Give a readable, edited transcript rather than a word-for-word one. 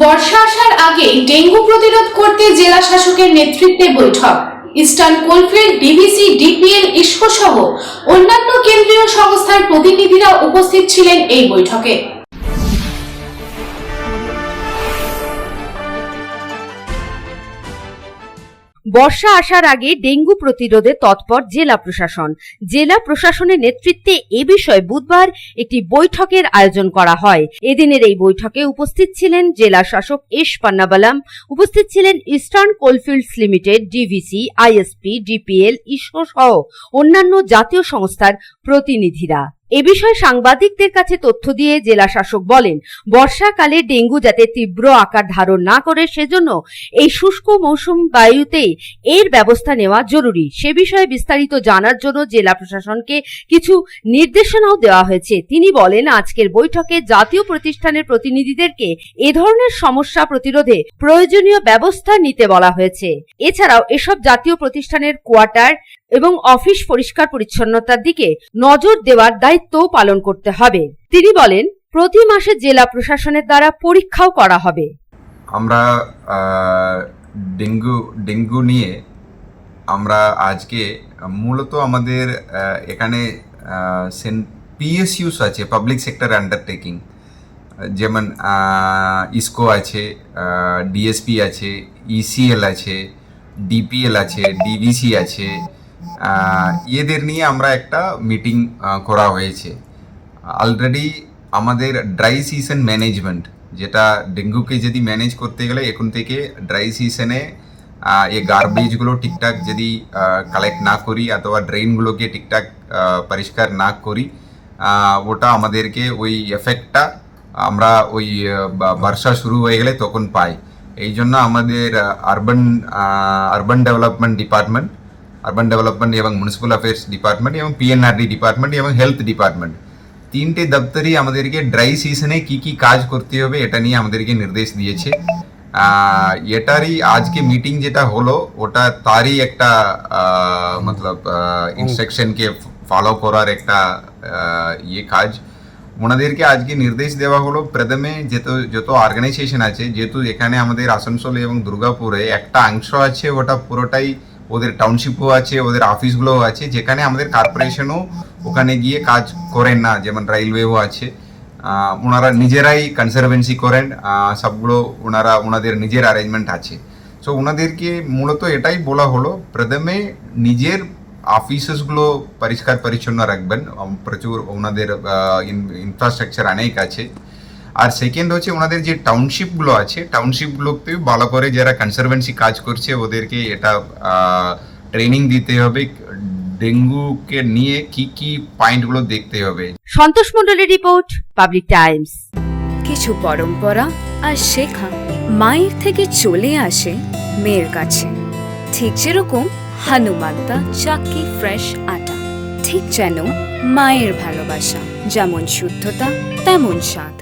বর্ষা আসার আগে ডেঙ্গু প্রতিরোধ করতে জেলা শাসকের নেতৃত্বে বৈঠক। Eastern Coalfield, DVC, DPL, IISCO সহ অন্যান্য কেন্দ্রীয় সংস্থার প্রতিনিধিরা উপস্থিত ছিলেন এই বৈঠকে। বর্ষা আসার আগে ডেঙ্গু প্রতিরোধে তৎপর জেলা প্রশাসন। জেলা প্রশাসনের নেতৃত্বে এ বিষয়ে বুধবার একটি বৈঠকের আয়োজন করা হয়। এদিনের এই বৈঠকে উপস্থিত ছিলেন জেলা শাসক এস পান্নাবালাম, উপস্থিত ছিলেন Eastern Coalfields Limited, DVC, ISP, DPL, IISCO সহ অন্যান্য জাতীয় সংস্থার প্রতিনিধিরা। এ বিষয়ে সাংবাদিকদের কাছে তথ্য দিয়ে জেলা শাসক বলেন, বর্ষাকালে ডেঙ্গু যাতে তীব্র আকার ধারণ না করে সেজন্য এই শুষ্ক মৌসুম বায়ুতে এর ব্যবস্থা নেওয়া জরুরি। সে বিষয়ে বিস্তারিত জানার জন্য জেলা প্রশাসনকে কিছু নির্দেশনাও দেওয়া হয়েছে। তিনি বলেন, আজকের বৈঠকে জাতীয় প্রতিষ্ঠানের প্রতিনিধিদেরকে এ ধরনের সমস্যা প্রতিরোধে প্রয়োজনীয় ব্যবস্থা নিতে বলা হয়েছে। এছাড়াও এসব জাতীয় প্রতিষ্ঠানের কোয়ার্টার এবং অফিস পরিষ্কার পরিচ্ছন্নতার দিকে নজর দেওয়ার দায়িত্ব পালন করতে হবে। তিনি বলেন, প্রতি মাসে জেলা প্রশাসনের দ্বারা পরীক্ষাও করা হবে। আমরা ডেঙ্গু নিয়ে আমরা আজকে মূলত আমাদের এখানে পিএসইউস আছে, পাবলিক সেক্টর আন্ডারটেকিং, যেমন ইসকো আছে, ডিএসপি আছে, ইসিএল আছে, ডিপিএল আছে, ডিভিসি আছে, এদের নিয়ে আমরা একটা মিটিং করা হয়েছে। অলরেডি আমাদের ড্রাই সিজন ম্যানেজমেন্ট, যেটা ডেঙ্গুকে যদি ম্যানেজ করতে গেলে এখন থেকে ড্রাই সিজনে এই গার্বেজগুলো ঠিকঠাক যদি কালেক্ট না করি অথবা ড্রেনগুলোকে ঠিকঠাক পরিষ্কার না করি, ওটা আমাদেরকে ওই এফেক্টটা আমরা ওই বর্ষা শুরু হয়ে গেলে তখন পাই। এই জন্য আমাদের আরবান ডেভেলপমেন্ট এবং মিউনিসিপ্যাল অ্যাফেয়ার্স ডিপার্টমেন্ট এবং পিএনআরডি ডিপার্টমেন্ট এবং হেলথ ডিপার্টমেন্ট, তিনটে দপ্তরই আমাদেরকে ড্রাই সিজনে কি কাজ করতে হবে এটা নিয়ে আমাদেরকে নির্দেশ দিয়েছে। এটারই আজকে মিটিং যেটা হলো ওটা তারই একটা মতলব ইনস্ট্রাকশনকে ফলো করার একটা কাজ ওনাদেরকে আজকে নির্দেশ দেওয়া হলো। প্রথমে যত অর্গানাইজেশন আছে, যেহেতু এখানে আমাদের আসানসোল এবং দুর্গাপুরে একটা অংশ আছে, ওটা পুরোটাই ওদের টাউনশিপও আছে, ওদের অফিসগুলোও আছে, যেখানে আমাদের কর্পোরেশনও ওখানে গিয়ে কাজ করেন না, যেমন রেলওয়েও আছে। ওনারা নিজেরাই কনজারভেন্সি করেন, সবগুলো ওনাদের নিজের অ্যারেঞ্জমেন্ট আছে। সো ওনাদেরকে মূলত এটাই বলা হলো, প্রথমে নিজের অফিসেসগুলো পরিষ্কার পরিচ্ছন্ন রাখবেন, প্রচুর ওনাদের ইনফ্রাস্ট্রাকচার অনেক আছে। আর সেকেন্ড হচ্ছে ওনাদের যে টাউনশিপগুলো আছে, টাউনশিপগুলোতে ভালো করে যারা কনজারভেন্সি কাজ করছে ওদেরকে এটা ট্রেনিং দিতে হবে, ডেঙ্গুকে নিয়ে কি পয়েন্টগুলো দেখতে হবে। সন্তোষ মণ্ডলের রিপোর্ট, পাবলিক টাইমস। কিছু পরম্পরা আর শেখা মায়ের থেকে চলে আসে মেয়ের কাছে, ঠিক যেরকম হনুমান্তা চাক্কি ফ্রেশ আটা, ঠিক যেন মায়ের ভালোবাসা, যেমন শুদ্ধতা তেমন স্বাদ।